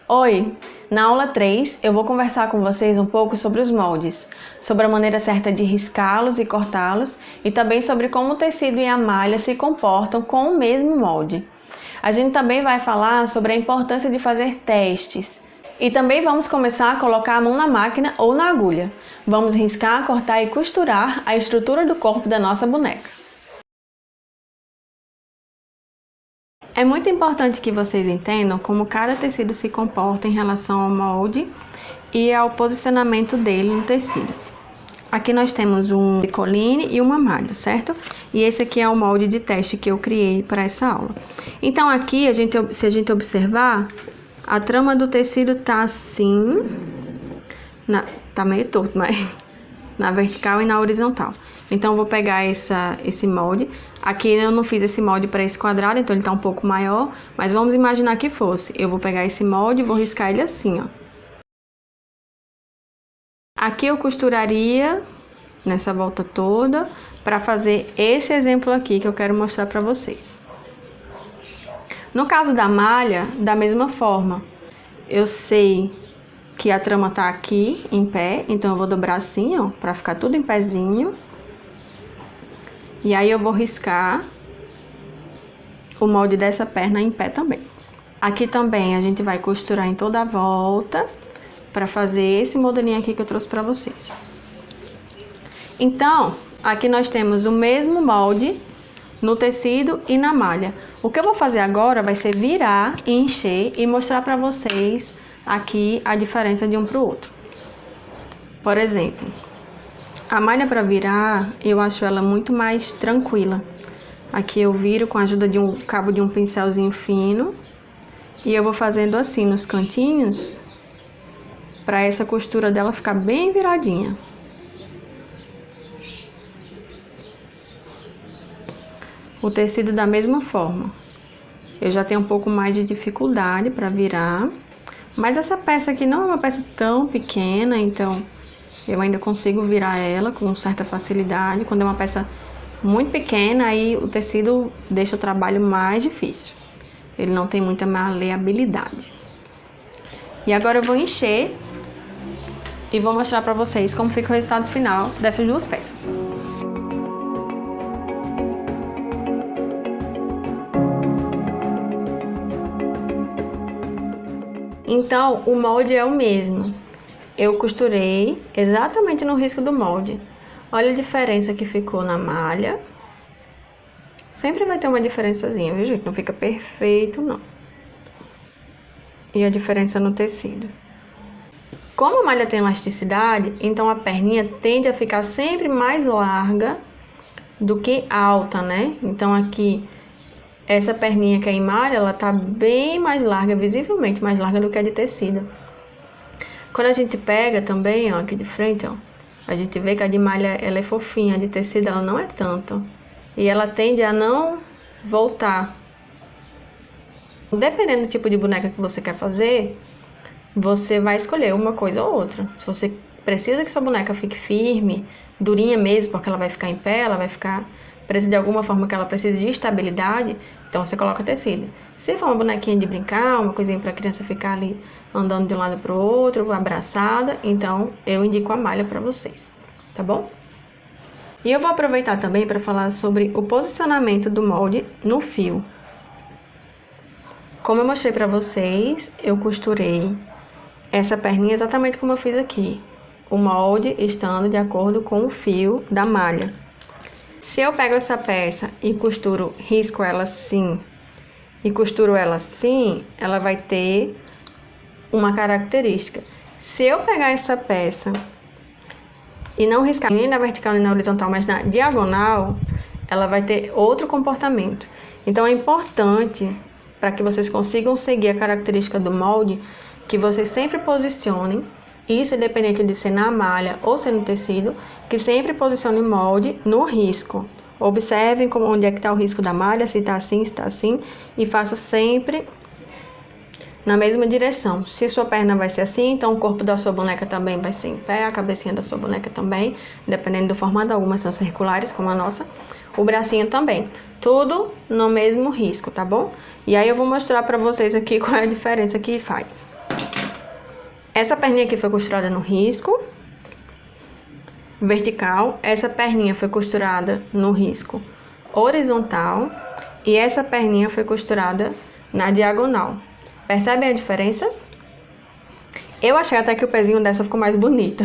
Oi! Na aula 3, eu vou conversar com vocês um pouco sobre os moldes, sobre a maneira certa de riscá-los e cortá-los e também sobre como o tecido e a malha se comportam com o mesmo molde. A gente também vai falar sobre a importância de fazer testes e também vamos começar a colocar a mão na máquina ou na agulha. Vamos riscar, cortar e costurar a estrutura do corpo da nossa boneca. É muito importante que vocês entendam como cada tecido se comporta em relação ao molde e ao posicionamento dele no tecido. Aqui nós temos um picoline e uma malha, certo? E esse aqui é o molde de teste que eu criei para essa aula. Então aqui, se a gente observar, a trama do tecido tá assim, tá meio torto, mas na vertical e na horizontal. Então eu vou pegar esse molde. Aqui eu não fiz esse molde para esse quadrado, então ele tá um pouco maior, mas vamos imaginar que fosse. Eu vou pegar esse molde e vou riscar ele assim, ó. Aqui eu costuraria nessa volta toda para fazer esse exemplo aqui que eu quero mostrar para vocês. No caso da malha, da mesma forma, eu sei que a trama tá aqui em pé, então eu vou dobrar assim, ó, para ficar tudo em pezinho. E aí eu vou riscar o molde dessa perna em pé também. Aqui também a gente vai costurar em toda a volta para fazer esse modelinho aqui que eu trouxe para vocês. Então, aqui nós temos o mesmo molde no tecido e na malha. O que eu vou fazer agora vai ser virar e encher e mostrar para vocês aqui a diferença de um para o outro. Por exemplo, a malha para virar, eu acho ela muito mais tranquila. Aqui eu viro com a ajuda de um cabo de um pincelzinho fino. E eu vou fazendo assim nos cantinhos, para essa costura dela ficar bem viradinha. O tecido da mesma forma. Eu já tenho um pouco mais de dificuldade para virar. Mas essa peça aqui não é uma peça tão pequena, então eu ainda consigo virar ela com certa facilidade. Quando é uma peça muito pequena, aí o tecido deixa o trabalho mais difícil. Ele não tem muita maleabilidade. E agora eu vou encher e vou mostrar pra vocês como fica o resultado final dessas duas peças. Então, o molde é o mesmo. Eu costurei exatamente no risco do molde. Olha a diferença que ficou na malha. Sempre vai ter uma diferençazinha, viu, gente? Não fica perfeito, não. E a diferença no tecido. Como a malha tem elasticidade, então a perninha tende a ficar sempre mais larga do que alta, né? Então aqui, essa perninha que é em malha, ela tá bem mais larga, visivelmente mais larga do que a de tecido. Quando a gente pega também, ó, aqui de frente, ó, a gente vê que a de malha, ela é fofinha, a de tecido, ela não é tanto. E ela tende a não voltar. Dependendo do tipo de boneca que você quer fazer, você vai escolher uma coisa ou outra. Se você precisa que sua boneca fique firme, durinha mesmo, porque ela vai ficar em pé, ela vai ficar... precisa de alguma forma que ela precise de estabilidade, então você coloca tecido. Se for uma bonequinha de brincar, uma coisinha para a criança ficar ali andando de um lado para o outro, abraçada, então eu indico a malha para vocês, tá bom? E eu vou aproveitar também para falar sobre o posicionamento do molde no fio. Como eu mostrei para vocês, eu costurei essa perninha exatamente como eu fiz aqui. O molde estando de acordo com o fio da malha. Se eu pego essa peça e costuro, risco ela assim, e costuro ela assim, ela vai ter uma característica. Se eu pegar essa peça e não riscar nem na vertical nem na horizontal, mas na diagonal, ela vai ter outro comportamento. Então é importante, para que vocês consigam seguir a característica do molde, que vocês sempre posicionem, isso independente de ser na malha ou ser no tecido, que sempre posicione o molde no risco. Observem onde é que está o risco da malha, se está assim, e faça sempre na mesma direção. Se sua perna vai ser assim, então o corpo da sua boneca também vai ser em pé, a cabecinha da sua boneca também, dependendo do formato, algumas são circulares, como a nossa, o bracinho também. Tudo no mesmo risco, tá bom? E aí eu vou mostrar pra vocês aqui qual é a diferença que faz. Essa perninha aqui foi costurada no risco vertical, essa perninha foi costurada no risco horizontal e essa perninha foi costurada na diagonal. Percebem a diferença? Eu achei até que o pezinho dessa ficou mais bonito,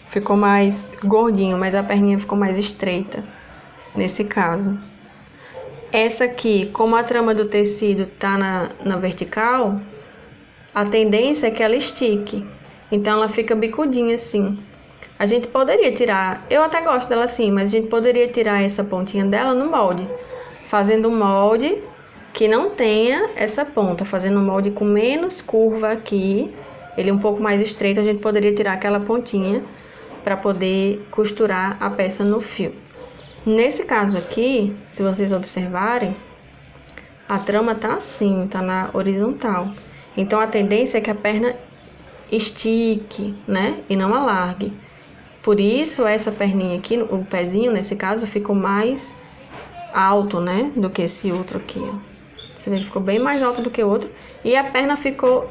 ficou mais gordinho, mas a perninha ficou mais estreita nesse caso. Essa aqui, como a trama do tecido tá na vertical, a tendência é que ela estique, então ela fica bicudinha assim. A gente poderia tirar, eu até gosto dela assim, mas a gente poderia tirar essa pontinha dela no molde, fazendo um molde que não tenha essa ponta, fazendo um molde com menos curva aqui, ele um pouco mais estreito, a gente poderia tirar aquela pontinha para poder costurar a peça no fio. Nesse caso aqui, se vocês observarem, a trama tá assim, tá na horizontal. Então a tendência é que a perna estique, né, e não alargue. Por isso, essa perninha aqui, o pezinho, nesse caso, ficou mais alto, né? Do que esse outro aqui, ó. Você vê que ficou bem mais alto do que o outro. E a perna ficou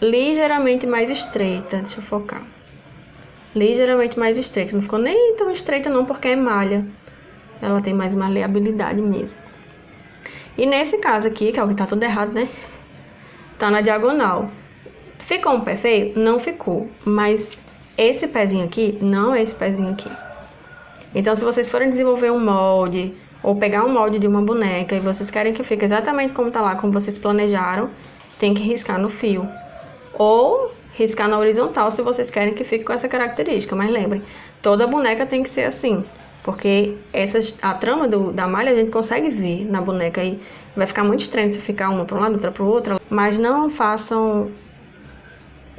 ligeiramente mais estreita. Deixa eu focar. Ligeiramente mais estreita. Não ficou nem tão estreita não, porque é malha. Ela tem mais maleabilidade mesmo. E nesse caso aqui, que é o que tá tudo errado, né? Tá na diagonal. Ficou um pé feio? Não ficou. Mas esse pezinho aqui não é esse pezinho aqui. Então, se vocês forem desenvolver um molde, ou pegar um molde de uma boneca, e vocês querem que fique exatamente como tá lá, como vocês planejaram, tem que riscar no fio. Ou riscar na horizontal, se vocês querem que fique com essa característica. Mas lembrem, toda boneca tem que ser assim. Porque a trama da malha a gente consegue ver na boneca. E vai ficar muito estranho se ficar uma para um lado, outra para o outro. Mas não façam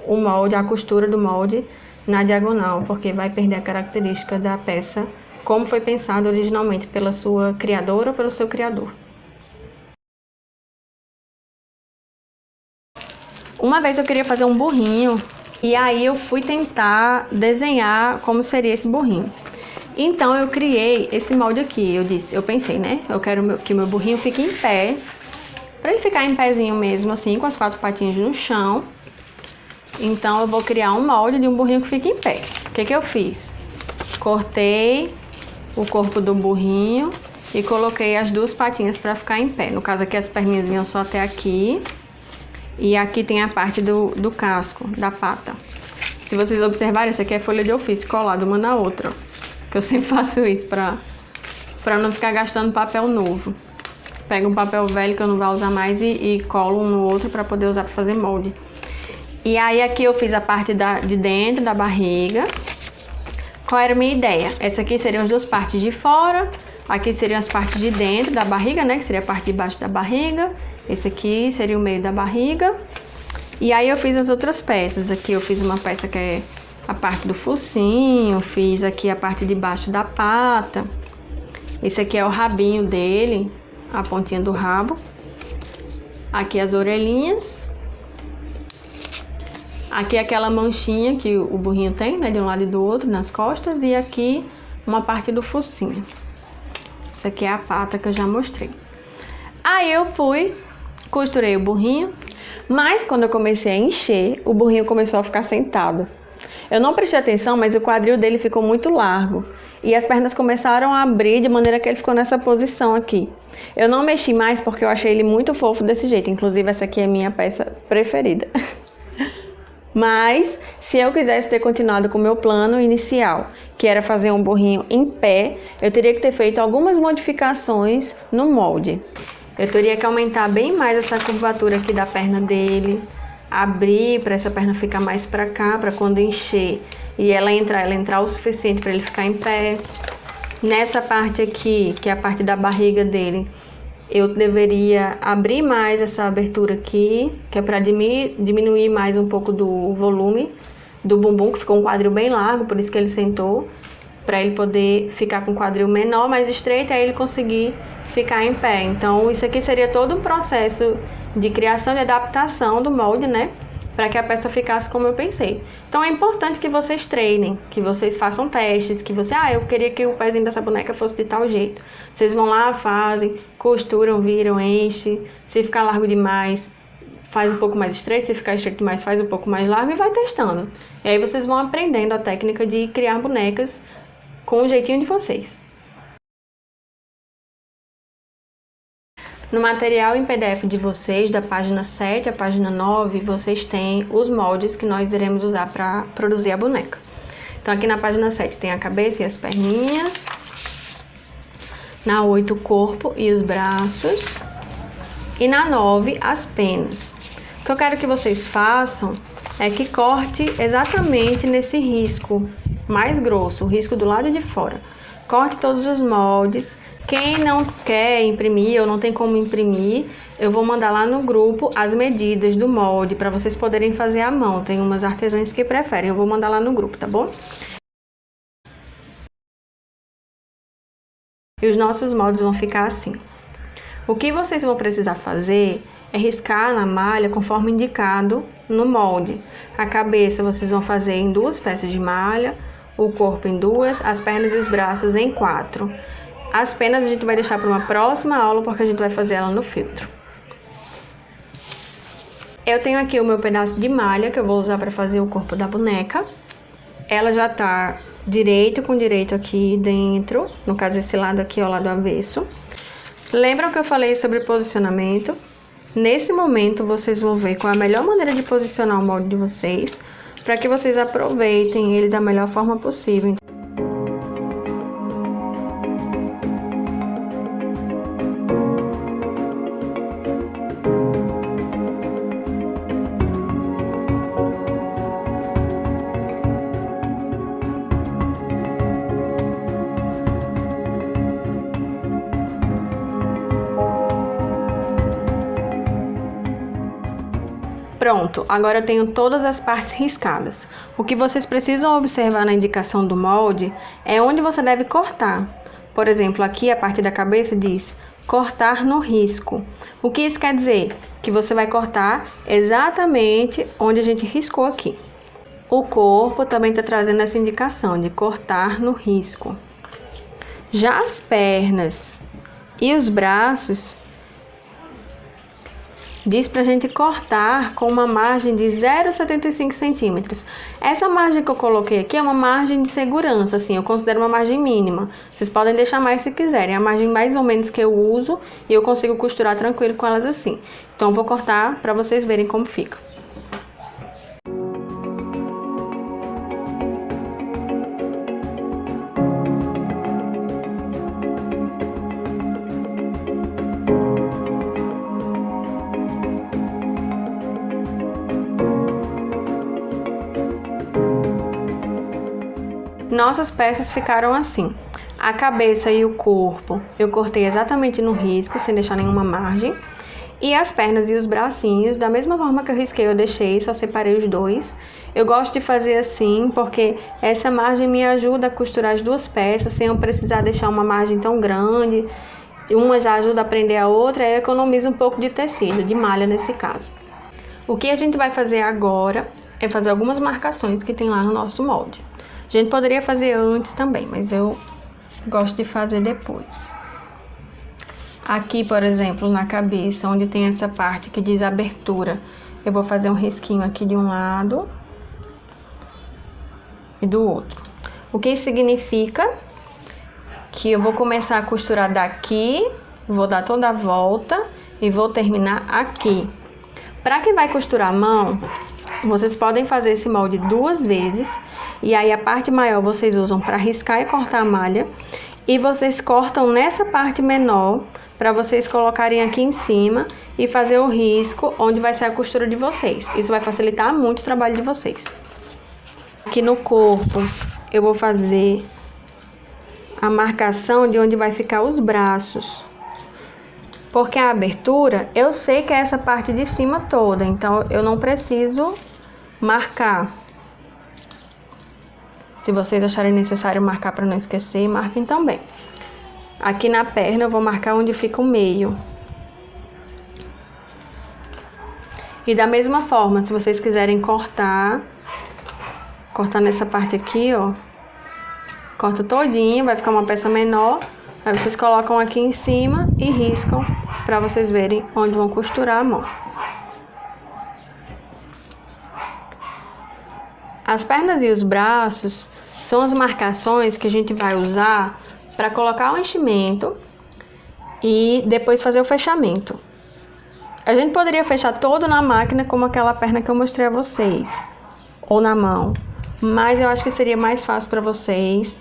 o molde, a costura do molde na diagonal, porque vai perder a característica da peça como foi pensado originalmente pela sua criadora ou pelo seu criador. Uma vez eu queria fazer um burrinho e aí eu fui tentar desenhar como seria esse burrinho. Então eu criei esse molde aqui, eu pensei, né? Eu quero que o meu burrinho fique em pé, para ele ficar em pezinho mesmo assim, com as 4 patinhas no chão. Então eu vou criar um molde de um burrinho que fique em pé. O que eu fiz? Cortei o corpo do burrinho e coloquei as 2 patinhas para ficar em pé. No caso aqui as perninhas vinham só até aqui. E aqui tem a parte do casco, da pata. Se vocês observarem, essa aqui é folha de ofício colada uma na outra. Que eu sempre faço isso pra não ficar gastando papel novo. Pego um papel velho que eu não vou usar mais e colo um no outro para poder usar para fazer molde. E aí aqui eu fiz a parte de dentro da barriga. Qual era a minha ideia? Essa aqui seriam as 2 partes de fora. Aqui seriam as partes de dentro da barriga, né? Que seria a parte de baixo da barriga. Esse aqui seria o meio da barriga. E aí eu fiz as outras peças. Aqui eu fiz uma peça que é a parte do focinho. Fiz aqui a parte de baixo da pata. Esse aqui é o rabinho dele, a pontinha do rabo. Aqui as orelhinhas. Aqui aquela manchinha que o burrinho tem, né? De um lado e do outro, nas costas. E aqui uma parte do focinho. Isso aqui é a pata que eu já mostrei. Aí eu costurei o burrinho. Mas quando eu comecei a encher, o burrinho começou a ficar sentado. Eu não prestei atenção, mas o quadril dele ficou muito largo. E as pernas começaram a abrir de maneira que ele ficou nessa posição aqui. Eu não mexi mais porque eu achei ele muito fofo desse jeito. Inclusive essa aqui é a minha peça preferida. Mas, se eu quisesse ter continuado com o meu plano inicial, que era fazer um burrinho em pé, eu teria que ter feito algumas modificações no molde. Eu teria que aumentar bem mais essa curvatura aqui da perna dele, abrir para essa perna ficar mais para cá, para quando encher e ela entrar o suficiente para ele ficar em pé. Nessa parte aqui, que é a parte da barriga dele, eu deveria abrir mais essa abertura aqui, que é para diminuir mais um pouco do volume do bumbum, que ficou um quadril bem largo, por isso que ele sentou, para ele poder ficar com o quadril menor, mais estreito, e aí ele conseguir ficar em pé. Então, isso aqui seria todo um processo de criação e adaptação do molde, né? Para que a peça ficasse como eu pensei. Então, é importante que vocês treinem, que vocês façam testes, que você, eu queria que o pezinho dessa boneca fosse de tal jeito. Vocês vão lá, fazem, costuram, viram, enchem. Se ficar largo demais, faz um pouco mais estreito, se ficar estreito demais, faz um pouco mais largo e vai testando. E aí vocês vão aprendendo a técnica de criar bonecas com o jeitinho de vocês. No material em PDF de vocês, da página 7 à página 9, vocês têm os moldes que nós iremos usar para produzir a boneca. Então aqui na página 7 tem a cabeça e as perninhas. Na 8 o corpo e os braços. E na 9 as penas. O que eu quero que vocês façam é que corte exatamente nesse risco mais grosso, o risco do lado de fora. Corte todos os moldes. Quem não quer imprimir ou não tem como imprimir, eu vou mandar lá no grupo as medidas do molde para vocês poderem fazer à mão. Tem umas artesãs que preferem, eu vou mandar lá no grupo, tá bom? E os nossos moldes vão ficar assim. O que vocês vão precisar fazer é riscar na malha conforme indicado no molde. A cabeça vocês vão fazer em 2 peças de malha, o corpo em 2, as pernas e os braços em 4. As penas a gente vai deixar para uma próxima aula, porque a gente vai fazer ela no filtro. Eu tenho aqui o meu pedaço de malha, que eu vou usar para fazer o corpo da boneca. Ela já tá direito com direito aqui dentro, no caso esse lado aqui é o lado avesso. Lembram que eu falei sobre posicionamento? Nesse momento, vocês vão ver qual é a melhor maneira de posicionar o molde de vocês, para que vocês aproveitem ele da melhor forma possível. Pronto, agora eu tenho todas as partes riscadas. O que vocês precisam observar na indicação do molde é onde você deve cortar. Por exemplo, aqui a parte da cabeça diz cortar no risco. O que isso quer dizer? Que você vai cortar exatamente onde a gente riscou aqui. O corpo também está trazendo essa indicação de cortar no risco. Já as pernas e os braços diz pra gente cortar com uma margem de 0,75 centímetros. Essa margem que eu coloquei aqui é uma margem de segurança, assim, eu considero uma margem mínima. Vocês podem deixar mais se quiserem, é a margem mais ou menos que eu uso e eu consigo costurar tranquilo com elas assim. Então eu vou cortar pra vocês verem como fica. Nossas peças ficaram assim. A cabeça e o corpo eu cortei exatamente no risco, sem deixar nenhuma margem. E as pernas e os bracinhos, da mesma forma que eu risquei, eu deixei, só separei os dois. Eu gosto de fazer assim, porque essa margem me ajuda a costurar as 2 peças, sem eu precisar deixar uma margem tão grande. Uma já ajuda a prender a outra, aí economiza um pouco de tecido, de malha nesse caso. O que a gente vai fazer agora é fazer algumas marcações que tem lá no nosso molde. A gente poderia fazer antes também, mas eu gosto de fazer depois. Aqui, por exemplo, na cabeça, onde tem essa parte que diz abertura, eu vou fazer um risquinho aqui de um lado e do outro. O que isso significa? Que eu vou começar a costurar daqui, vou dar toda a volta e vou terminar aqui. Para quem vai costurar a mão, vocês podem fazer esse molde 2 vezes. E aí a parte maior vocês usam para riscar e cortar a malha. E vocês cortam nessa parte menor para vocês colocarem aqui em cima e fazer o risco onde vai ser a costura de vocês. Isso vai facilitar muito o trabalho de vocês. Aqui no corpo eu vou fazer a marcação de onde vai ficar os braços. Porque a abertura, eu sei que é essa parte de cima toda, então eu não preciso marcar. Se vocês acharem necessário marcar para não esquecer, marquem também. Aqui na perna eu vou marcar onde fica o meio. E da mesma forma, se vocês quiserem cortar nessa parte aqui, ó. Corta todinho, vai ficar uma peça menor. Aí vocês colocam aqui em cima e riscam para vocês verem onde vão costurar a mão. As pernas e os braços são as marcações que a gente vai usar para colocar o enchimento e depois fazer o fechamento. A gente poderia fechar todo na máquina, como aquela perna que eu mostrei a vocês, ou na mão, mas eu acho que seria mais fácil para vocês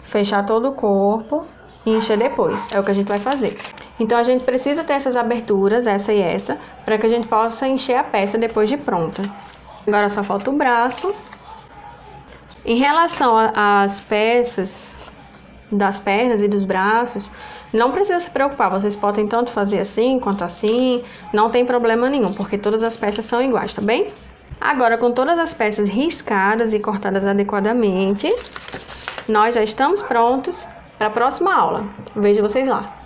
fechar todo o corpo e encher depois. É o que a gente vai fazer. Então a gente precisa ter essas aberturas, essa e essa, para que a gente possa encher a peça depois de pronta. Agora só falta o braço. Em relação às peças das pernas e dos braços, não precisa se preocupar, vocês podem tanto fazer assim quanto assim, não tem problema nenhum, porque todas as peças são iguais, tá bem? Agora, com todas as peças riscadas e cortadas adequadamente, nós já estamos prontos para a próxima aula. Vejo vocês lá!